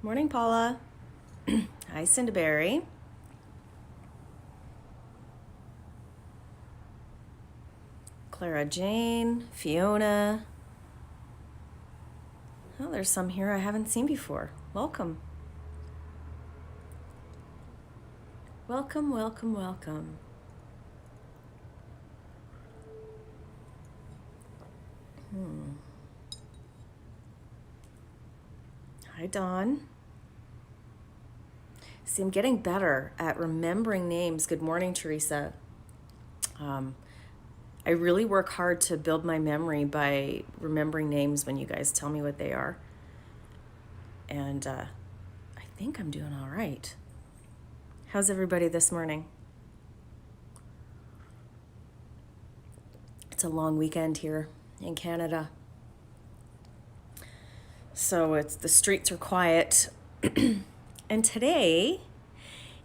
Morning, Paula. Hi, Cinderberry. Clara Jane, Fiona. Oh, there's some here I haven't seen before. Welcome. Welcome, welcome, welcome. Hi, Dawn. See, I'm getting better at remembering names. Good morning, Teresa. I really work hard to build my memory by remembering names when you guys tell me what they are. And I think I'm doing all right. How's everybody this morning? It's a long weekend here in Canada. So the streets are quiet. And today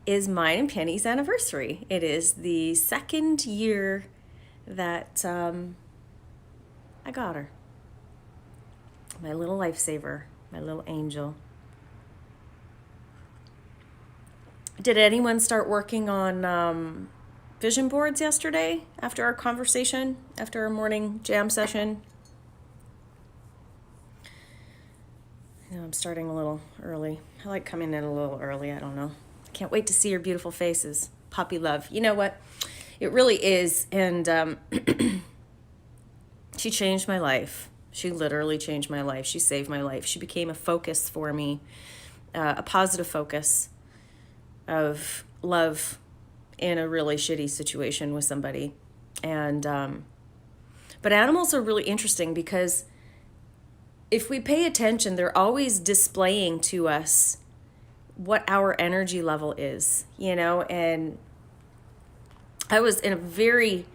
is mine and Penny's anniversary. It is the second year that I got her. My little lifesaver, my little angel. Did anyone start working on vision boards yesterday after our conversation, after our morning jam session? I'm starting a little early. I like coming in a little early. I don't know. Can't wait to see your beautiful faces. Puppy love. You know what? It really is. And she changed my life. She literally changed my life. She saved my life. She became a focus for me, a positive focus of love in a really shitty situation with somebody. And but animals are really interesting because if we pay attention, they're always displaying to us what our energy level is, and I was in a very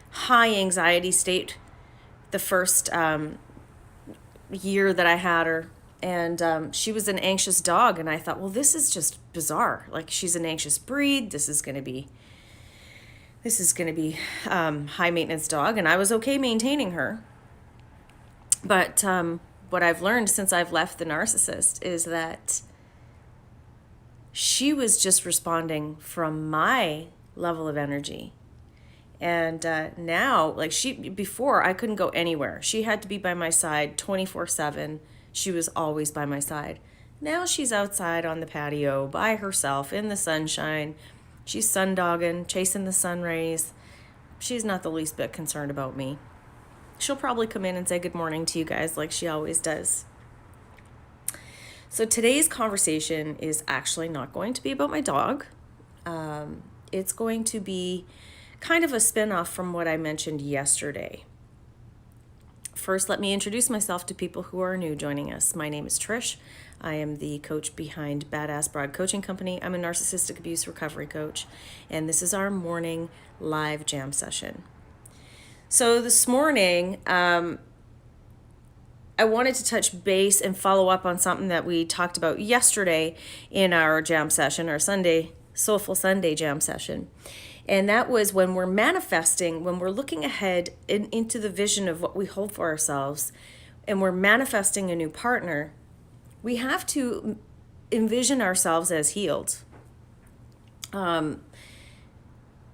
high anxiety state the first year that I had her, and she was an anxious dog, and I thought, well, this is just bizarre. Like, she's an anxious breed. This is going to be high maintenance dog, and I was okay maintaining her. But what I've learned since I've left the narcissist is that she was just responding from my level of energy. And now, before I couldn't go anywhere. She had to be by my side 24/7. She was always by my side. Now she's outside on the patio by herself in the sunshine. She's sundogging, chasing the sun rays. She's not the least bit concerned about me. She'll probably come in and say good morning to you guys like she always does. So today's conversation is actually not going to be about my dog. It's going to be kind of a spin-off from what I mentioned yesterday. First, let me introduce myself to people who are new joining us. My name is Trish. I am the coach behind Badass Broad Coaching Company. I'm a narcissistic abuse recovery coach, and this is our morning live jam session. So this morning, I wanted to touch base and follow up on something that we talked about yesterday in our jam session, our Soulful Sunday jam session. And that was when we're manifesting, when we're looking ahead into the vision of what we hold for ourselves, and we're manifesting a new partner, we have to envision ourselves as healed.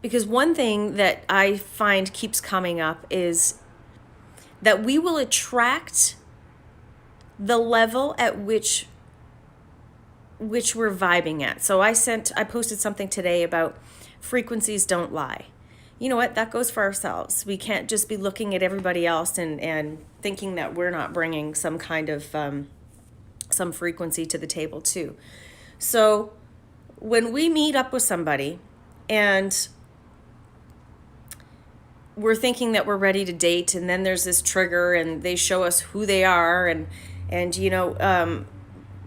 Because one thing that I find keeps coming up is that we will attract the level at which we're vibing at. So I posted something today about frequencies don't lie. You know what? That goes for ourselves. We can't just be looking at everybody else and thinking that we're not bringing some kind of some frequency to the table too. So when we meet up with somebody and we're thinking that we're ready to date, and then there's this trigger and they show us who they are, and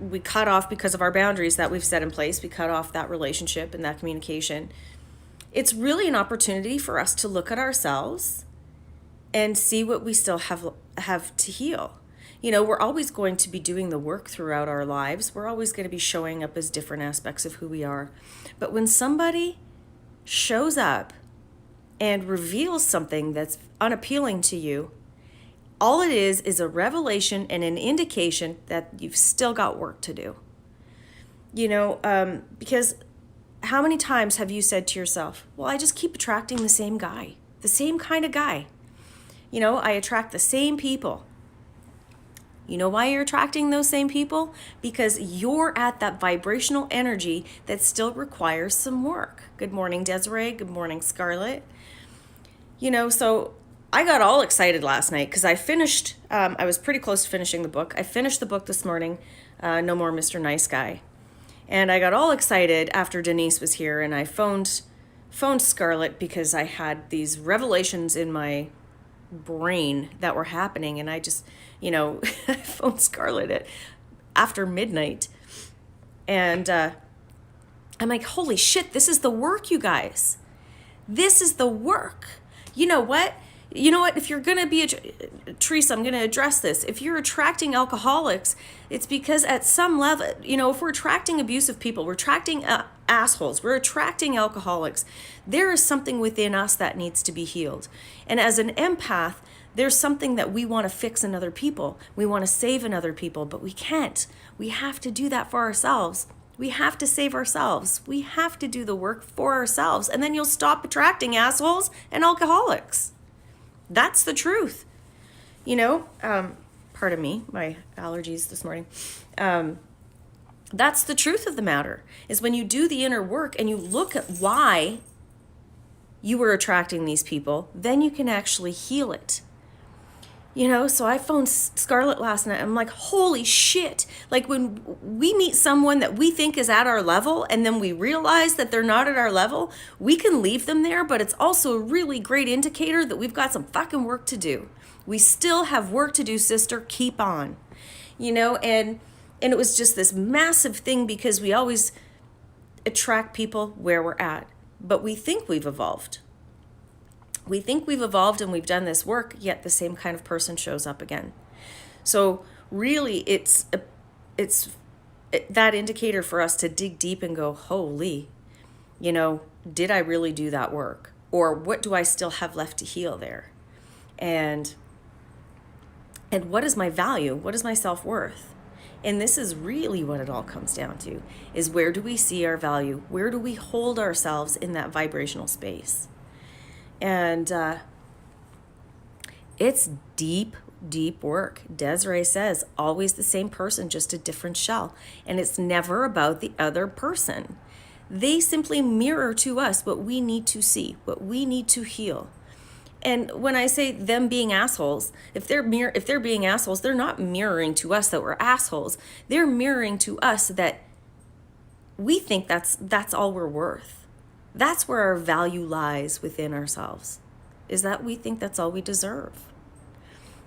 we cut off because of our boundaries that we've set in place. We cut off that relationship and that communication. It's really an opportunity for us to look at ourselves and see what we still have to heal. We're always going to be doing the work throughout our lives. We're always going to be showing up as different aspects of who we are. But when somebody shows up and reveals something that's unappealing to you, all it is a revelation and an indication that you've still got work to do. Because how many times have you said to yourself, well, I just keep attracting the same guy, the same kind of guy. I attract the same people. You know why you're attracting those same people? Because you're at that vibrational energy that still requires some work. Good morning, Desiree. Good morning, Scarlett. So I got all excited last night because I finished, I was pretty close to finishing the book. I finished the book this morning, No More Mr. Nice Guy. And I got all excited after Denise was here, and I phoned Scarlett because I had these revelations in my brain that were happening, and I just, I phoned Scarlett after midnight, and I'm like, holy shit, this is the work, you guys. This is the work. You know what? If you're going to be Teresa, I'm going to address this. If you're attracting alcoholics, it's because at some level, if we're attracting abusive people, we're attracting assholes, we're attracting alcoholics, there is something within us that needs to be healed. And as an empath, there's something that we want to fix in other people. We want to save in other people, but we can't. We have to do that for ourselves. We have to save ourselves. We have to do the work for ourselves. And then you'll stop attracting assholes and alcoholics. That's the truth. Pardon me, my allergies this morning. That's the truth of the matter, is when you do the inner work and you look at why you were attracting these people, then you can actually heal it. So I phoned Scarlett last night. I'm like, holy shit. Like when we meet someone that we think is at our level and then we realize that they're not at our level, we can leave them there, but it's also a really great indicator that we've got some fucking work to do. We still have work to do, sister. Keep on. And it was just this massive thing because we always attract people where we're at, but we think we've evolved. We think we've evolved and we've done this work, yet the same kind of person shows up again. So really, it's that indicator for us to dig deep and go, holy, did I really do that work? Or what do I still have left to heal there? And what is my value? What is my self-worth? And this is really what it all comes down to, is where do we see our value? Where do we hold ourselves in that vibrational space? And it's deep, deep work. Desiree says, always the same person, just a different shell. And it's never about the other person. They simply mirror to us what we need to see, what we need to heal. And when I say them being assholes, if they're being assholes, they're not mirroring to us that we're assholes. They're mirroring to us that we think that's all we're worth. That's where our value lies within ourselves, is that we think that's all we deserve.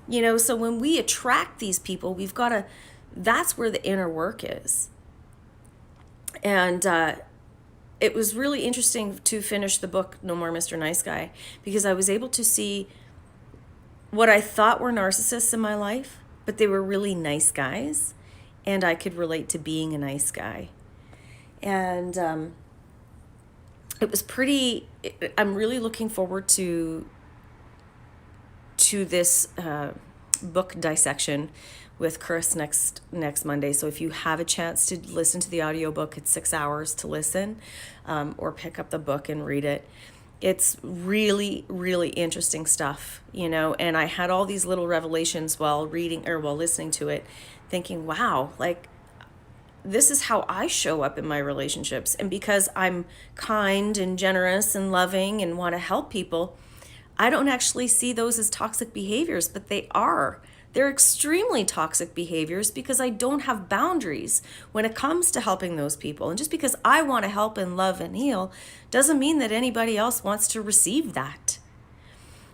So when we attract these people, that's where the inner work is. And it was really interesting to finish the book, No More Mr. Nice Guy, because I was able to see what I thought were narcissists in my life, but they were really nice guys, and I could relate to being a nice guy. And it was I'm really looking forward to this book dissection with Chris next Monday. So if you have a chance to listen to the audiobook, it's 6 hours to listen, or pick up the book and read it. It's really, really interesting stuff, and I had all these little revelations while listening to it, thinking, wow, like, this is how I show up in my relationships. And because I'm kind and generous and loving and want to help people, I don't actually see those as toxic behaviors, but they are. They're extremely toxic behaviors because I don't have boundaries when it comes to helping those people. And just because I want to help and love and heal doesn't mean that anybody else wants to receive that.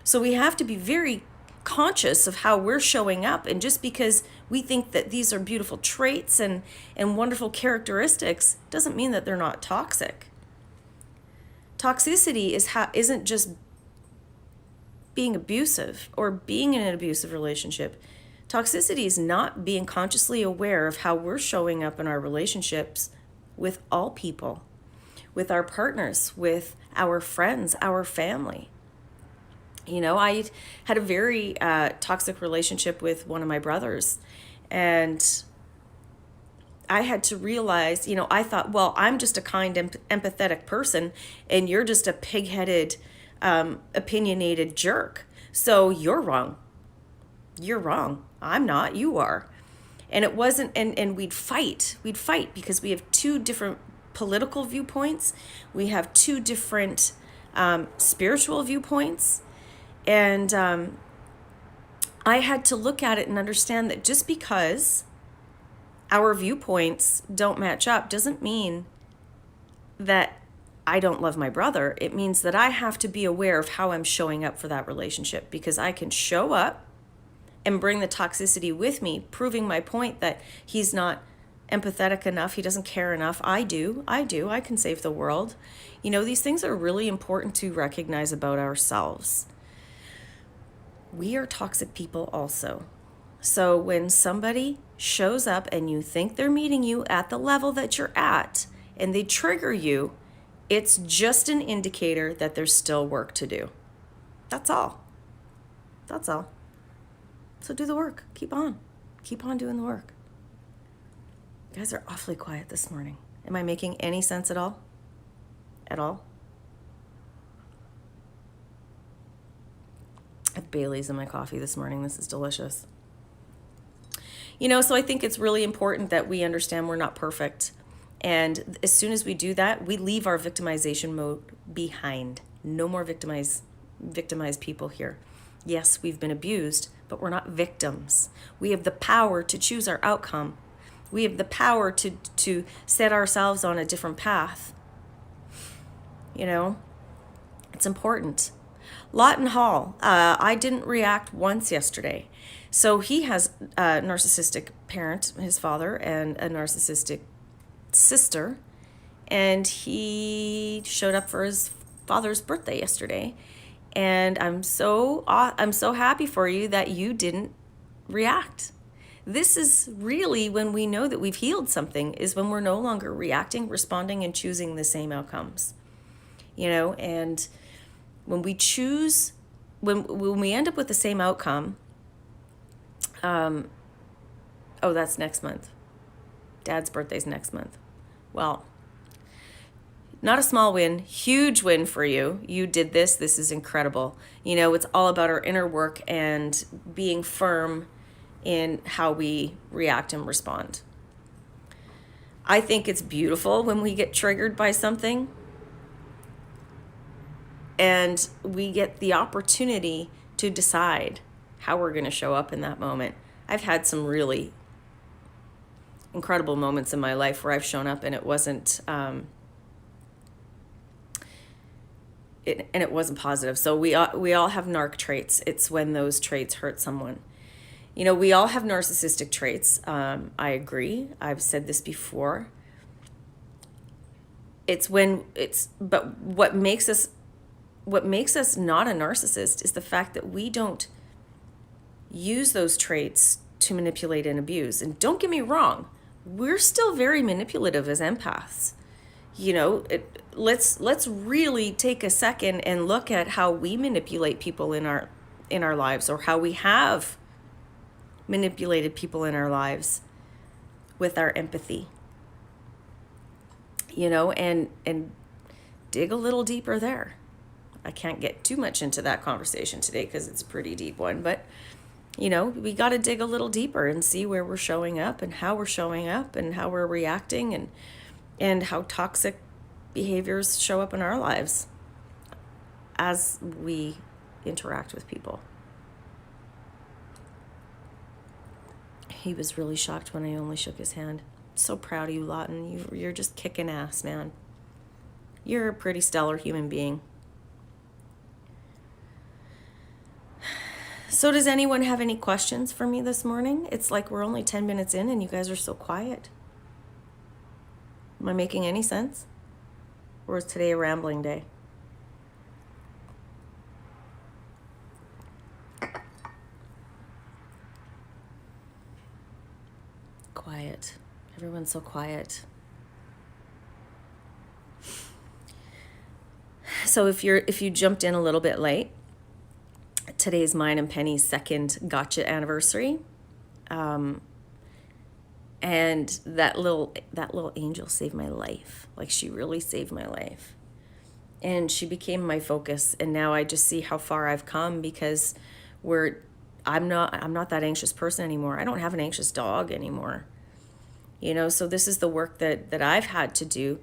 So we have to be very conscious of how we're showing up. And just because we think that these are beautiful traits and wonderful characteristics doesn't mean that they're not toxic. Toxicity isn't just being abusive or being in an abusive relationship. Toxicity is not being consciously aware of how we're showing up in our relationships with all people, with our partners, with our friends, our family. I had a very toxic relationship with one of my brothers, and I had to realize, I thought, well, I'm just a kind, empathetic person, and you're just a pig-headed, opinionated jerk. So you're wrong. You're wrong. I'm not. You are. And it wasn't, and we'd fight. We'd fight because we have two different political viewpoints. We have two different spiritual viewpoints. And I had to look at it and understand that just because our viewpoints don't match up doesn't mean that I don't love my brother. It means that I have to be aware of how I'm showing up for that relationship, because I can show up and bring the toxicity with me, proving my point that he's not empathetic enough, he doesn't care enough. I do, I can save the world. These things are really important to recognize about ourselves. We are toxic people also. So when somebody shows up and you think they're meeting you at the level that you're at and they trigger you, it's just an indicator that there's still work to do. That's all. That's all. So do the work. Keep on doing the work. You guys are awfully quiet this morning. Am I making any sense at all? At all? I have Bailey's in my coffee this morning. This is delicious. So I think it's really important that we understand we're not perfect. And as soon as we do that, we leave our victimization mode behind. No more victimized people here. Yes, we've been abused, but we're not victims. We have the power to choose our outcome. We have the power to set ourselves on a different path. It's important. Lawton Hall, I didn't react once yesterday. So he has a narcissistic parent, his father, and a narcissistic sister. And he showed up for his father's birthday yesterday. And I'm so happy for you that you didn't react. This is really when we know that we've healed something, is when we're no longer reacting, responding, and choosing the same outcomes. And when we choose, when we end up with the same outcome, that's next month. Dad's birthday's next month. Well, not a small win, huge win for you. You did this. This is incredible. It's all about our inner work and being firm in how we react and respond. I think it's beautiful when we get triggered by something and we get the opportunity to decide how we're going to show up in that moment. I've had some really incredible moments in my life where I've shown up and it wasn't it wasn't positive. So we all have narc traits. It's when those traits hurt someone. We all have narcissistic traits. I agree. I've said this before. But what makes us not a narcissist is the fact that we don't use those traits to manipulate and abuse. And don't get me wrong, we're still very manipulative as empaths. Let's really take a second and look at how we manipulate people in our lives, or how we have manipulated people in our lives with our empathy. And dig a little deeper there. I can't get too much into that conversation today because it's a pretty deep one, but we got to dig a little deeper and see where we're showing up and how we're showing up and how we're reacting and how toxic behaviors show up in our lives as we interact with people. He was really shocked when I only shook his hand. So proud of you, Lawton. You're just kicking ass, man. You're a pretty stellar human being. So does anyone have any questions for me this morning? It's like we're only 10 minutes in and you guys are so quiet. Am I making any sense? Or is today a rambling day? Quiet. Everyone's so quiet. So if you jumped in a little bit late, today's mine and Penny's second gotcha anniversary. And that little angel saved my life. Like, she really saved my life. And she became my focus. And now I just see how far I've come, because I'm not that anxious person anymore. I don't have an anxious dog anymore. So this is the work that I've had to do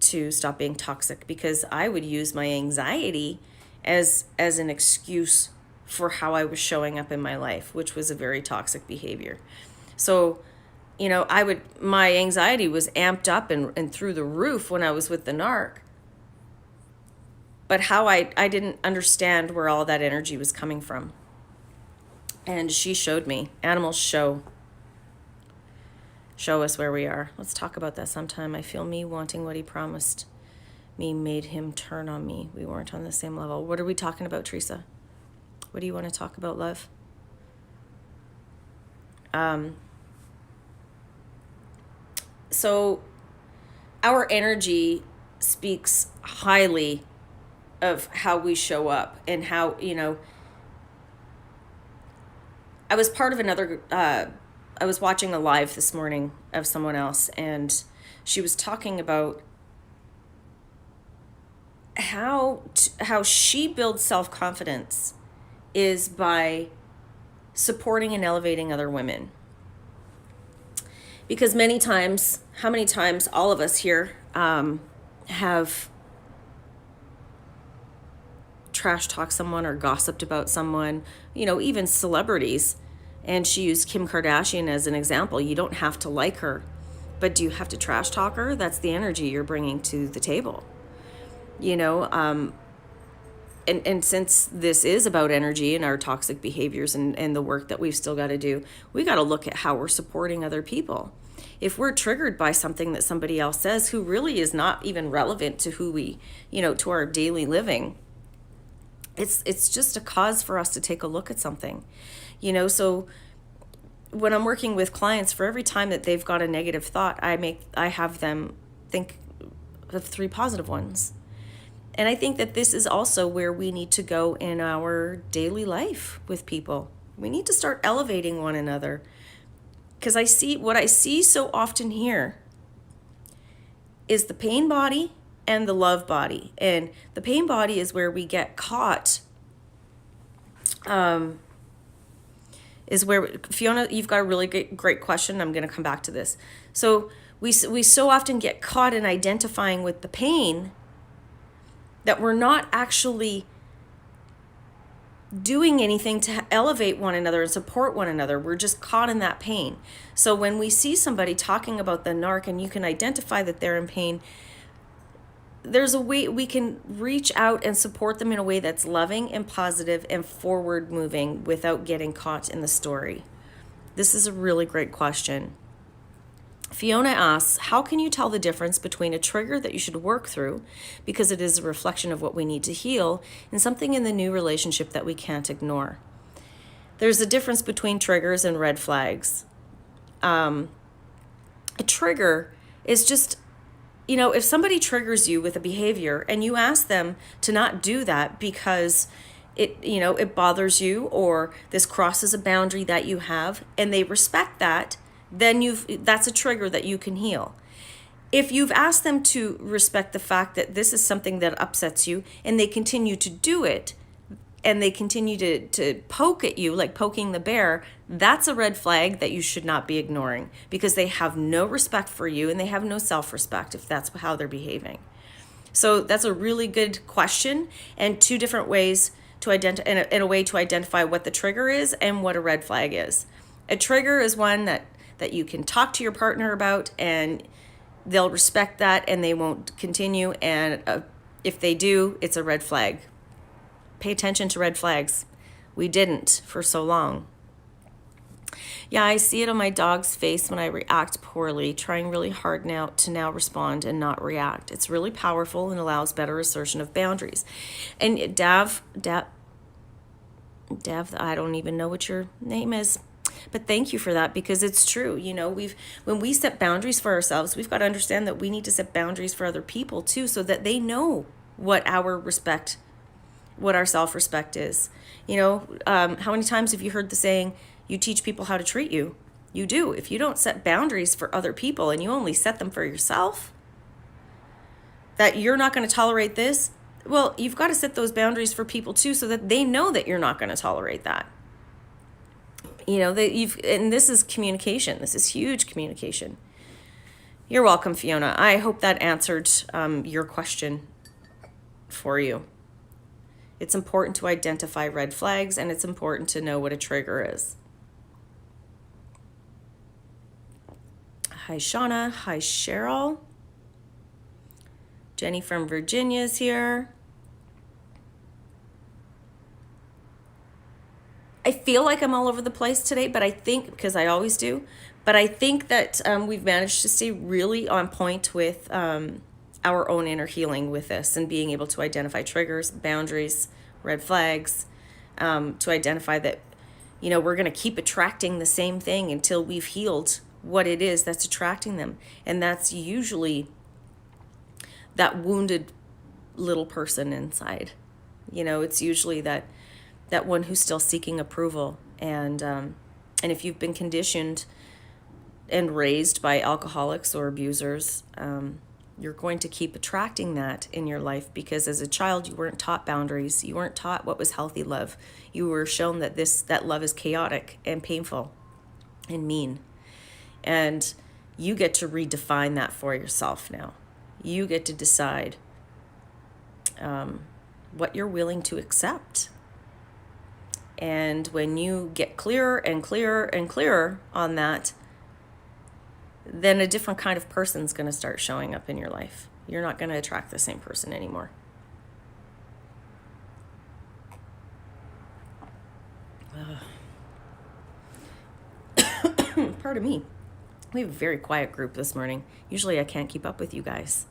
to stop being toxic, because I would use my anxiety as an excuse for how I was showing up in my life, which was a very toxic behavior. So, my anxiety was amped up and through the roof when I was with the narc. But how I didn't understand where all that energy was coming from. And she showed me. Animals show us where we are. Let's talk about that sometime. I feel me wanting what he promised me made him turn on me. We weren't on the same level. What are we talking about, Teresa? What do you want to talk about, love? So our energy speaks highly of how we show up, and how, I was part of another, I was watching a live this morning of someone else, and she was talking about how she builds self-confidence is by supporting and elevating other women. Because how many times all of us here have trash talked someone or gossiped about someone, even celebrities. And she used Kim Kardashian as an example. You don't have to like her, but do you have to trash talk her? That's the energy you're bringing to the table. And since this is about energy and our toxic behaviors and the work that we've still got to do, we got to look at how we're supporting other people. If we're triggered by something that somebody else says who really is not even relevant to who we, to our daily living, it's just a cause for us to take a look at something. So when I'm working with clients, for every time that they've got a negative thought, I have them think of 3 positive ones. And I think that this is also where we need to go in our daily life with people. We need to start elevating one another. Because what I see so often here is the pain body and the love body. And the pain body is where we get caught. Is where, Fiona, you've got a really great question. I'm going to come back to this. So we so often get caught in identifying with the pain that we're not actually doing anything to elevate one another and support one another. We're just caught in that pain. So when we see somebody talking about the narc and you can identify that they're in pain, there's a way we can reach out and support them in a way that's loving and positive and forward moving without getting caught in the story. This is a really great question. Fiona asks, how can you tell the difference between a trigger that you should work through because it is a reflection of what we need to heal and something in the new relationship that we can't ignore? There's a difference between triggers and red flags. A trigger is just, if somebody triggers you with a behavior and you ask them to not do that because it bothers you or this crosses a boundary that you have, and they respect that, then that's a trigger that you can heal. If you've asked them to respect the fact that this is something that upsets you and they continue to do it and they continue to poke at you, like poking the bear, that's a red flag that you should not be ignoring, because they have no respect for you and they have no self-respect if that's how they're behaving. So that's a really good question, and 2 different ways to identify, in a way to identify what the trigger is and what a red flag is. A trigger is one that you can talk to your partner about and they'll respect that and they won't continue. And if they do, it's a red flag. Pay attention to red flags. We didn't for so long. Yeah, I see it on my dog's face when I react poorly, trying really hard now to respond and not react. It's really powerful and allows better assertion of boundaries. And Dav, I don't even know what your name is. But thank you for that, because it's true. When we set boundaries for ourselves, we've got to understand that we need to set boundaries for other people too, so that they know what our self-respect is. How many times have you heard the saying, you teach people how to treat you? You do. If you don't set boundaries for other people and you only set them for yourself, that you're not going to tolerate this, well, you've got to set those boundaries for people too, so that they know that you're not going to tolerate that. You know, and this is communication. This is huge communication. You're welcome, Fiona. I hope that answered your question for you. It's important to identify red flags, and it's important to know what a trigger is. Hi, Shauna. Hi, Cheryl. Jenny from Virginia is here. I feel like I'm all over the place today, but I think, because I always do, but I think that we've managed to stay really on point with our own inner healing with this, and being able to identify triggers, boundaries, red flags, to identify that, you know, we're going to keep attracting the same thing until we've healed what it is that's attracting them. And that's usually that wounded little person inside. You know, it's usually that one who's still seeking approval. And if you've been conditioned and raised by alcoholics or abusers, you're going to keep attracting that in your life, because as a child you weren't taught boundaries. You weren't taught what was healthy love. You were shown that that love is chaotic and painful and mean. And you get to redefine that for yourself now. You get to decide what you're willing to accept. And when you get clearer and clearer and clearer on that, then a different kind of person's going to start showing up in your life. You're not going to attract the same person anymore. Pardon me. We have a very quiet group this morning. Usually I can't keep up with you guys.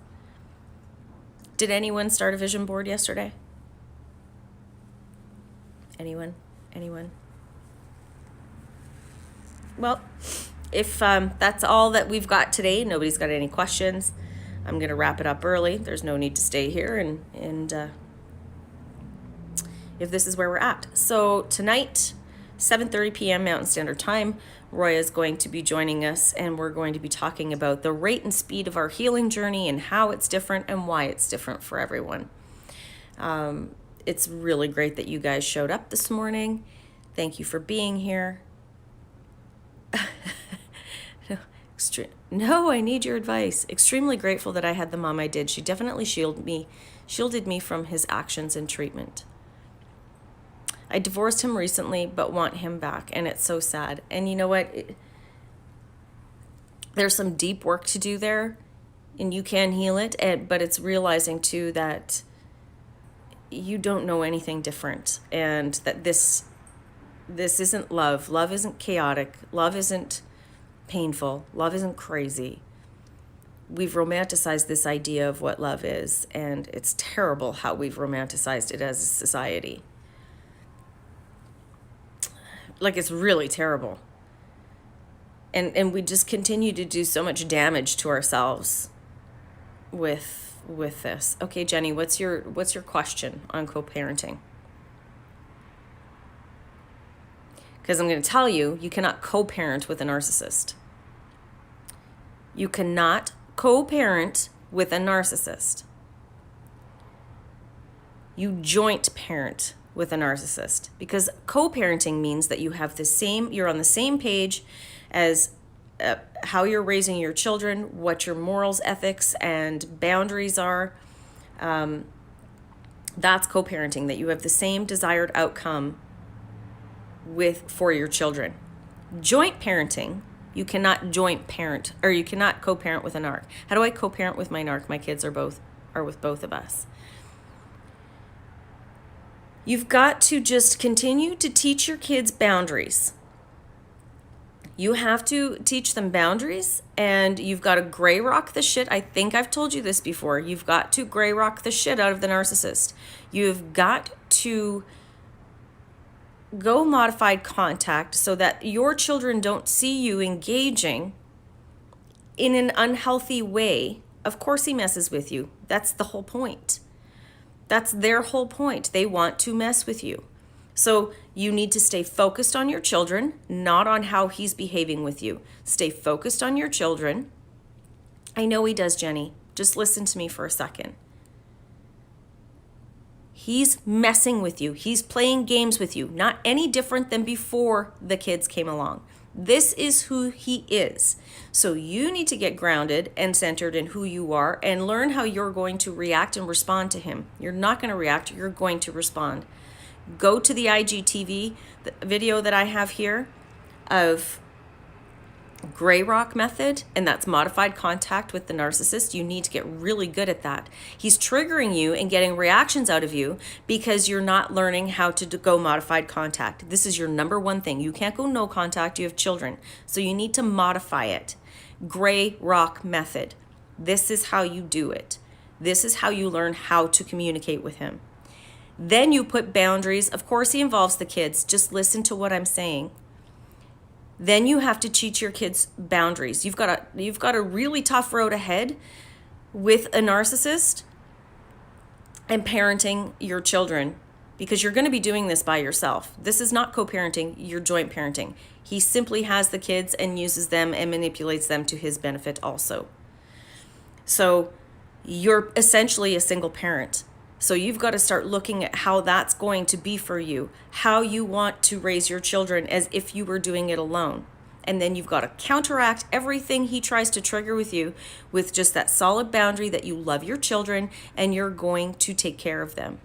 Did anyone start a vision board yesterday? Anyone? Well, if that's all that we've got today, nobody's got any questions, I'm going to wrap it up early. There's no need to stay here, and if this is where we're at. So tonight, 7:30 p.m. Mountain Standard Time, Roya is going to be joining us, and we're going to be talking about the rate and speed of our healing journey and how it's different and why it's different for everyone. It's really great that you guys showed up this morning. Thank you for being here. No, I need your advice. Extremely grateful that I had the mom I did. She definitely shielded me from his actions and treatment. I divorced him recently, but want him back, and it's so sad. And you know what? There's some deep work to do there, and you can heal it, but it's realizing too that you don't know anything different, and that this isn't love. Love isn't chaotic. Love isn't painful. Love isn't crazy. We've romanticized this idea of what love is, and it's terrible how we've romanticized it as a society. Like, it's really terrible. And we just continue to do so much damage to ourselves with this. Okay, Jenny, what's your question on co-parenting? Because I'm going to tell you, you cannot co-parent with a narcissist. You cannot co-parent with a narcissist. You joint parent with a narcissist, because co-parenting means that you're on the same page as how you're raising your children, what your morals, ethics, and boundaries are. That's co-parenting, that you have the same desired outcome for your children. Joint parenting, you cannot joint parent, or you cannot co-parent with a narc. How do I co-parent with my narc? My kids are with both of us. You've got to just continue to teach your kids boundaries. You have to teach them boundaries, and you've got to gray rock the shit. I think I've told you this before. You've got to gray rock the shit out of the narcissist. You've got to go modified contact so that your children don't see you engaging in an unhealthy way. Of course he messes with you. That's the whole point. That's their whole point. They want to mess with you. So you need to stay focused on your children, not on how he's behaving with you. Stay focused on your children. I know he does, Jenny. Just listen to me for a second. He's messing with you. He's playing games with you, not any different than before the kids came along. This is who he is. So you need to get grounded and centered in who you are and learn how you're going to react and respond to him. You're not going to react, you're going to respond. Go to the IGTV video that I have here of Grey Rock method, and that's modified contact with the narcissist. You need to get really good at that. He's triggering you and getting reactions out of you because you're not learning how to go modified contact. This is your number one thing. You can't go no contact. You have children. So you need to modify it. Grey Rock method. This is how you do it. This is how you learn how to communicate with him. Then you put boundaries. Of course, he involves the kids. Just listen to what I'm saying. Then you have to teach your kids boundaries. You've got a really tough road ahead with a narcissist and parenting your children, because you're going to be doing this by yourself. This is not co-parenting, you're joint parenting. He simply has the kids and uses them and manipulates them to his benefit also. So you're essentially a single parent. So you've got to start looking at how that's going to be for you, how you want to raise your children as if you were doing it alone. And then you've got to counteract everything he tries to trigger with you with just that solid boundary that you love your children and you're going to take care of them.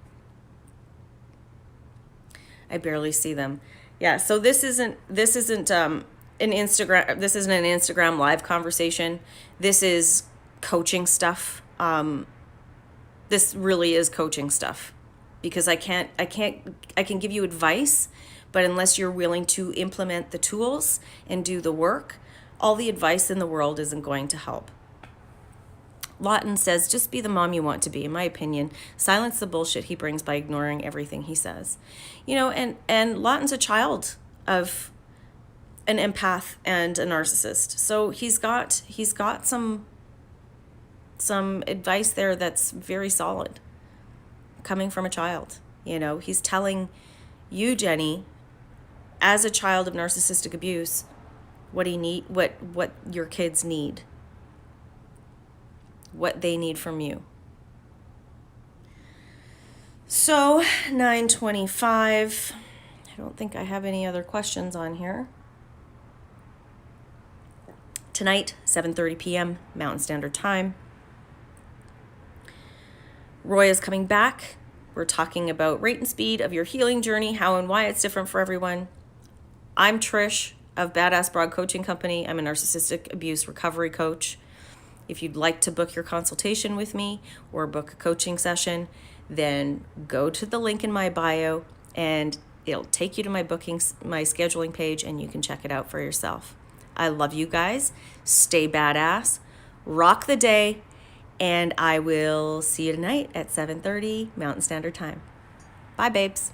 I barely see them. Yeah, so this isn't an Instagram live conversation. This is coaching stuff. This really is coaching stuff, because I can give you advice, but unless you're willing to implement the tools and do the work, all the advice in the world isn't going to help. Lawton says, just be the mom you want to be. In my opinion, silence the bullshit he brings by ignoring everything he says. You know, and Lawton's a child of an empath and a narcissist. So he's got some advice there that's very solid coming from a child. You know, he's telling you, Jenny, as a child of narcissistic abuse, what your kids need, what they need from you. So 9:25, I don't think I have any other questions on here. Tonight, 7:30 p.m. Mountain Standard Time. Roy is coming back. We're talking about rate and speed of your healing journey, how and why it's different for everyone. I'm Trish of Badass Broad Coaching Company. I'm a narcissistic abuse recovery coach. If you'd like to book your consultation with me or book a coaching session, then go to the link in my bio and it'll take you to my scheduling page, and you can check it out for yourself. I love you guys. Stay badass. Rock the day. And I will see you tonight at 7:30 Mountain Standard Time. Bye, babes.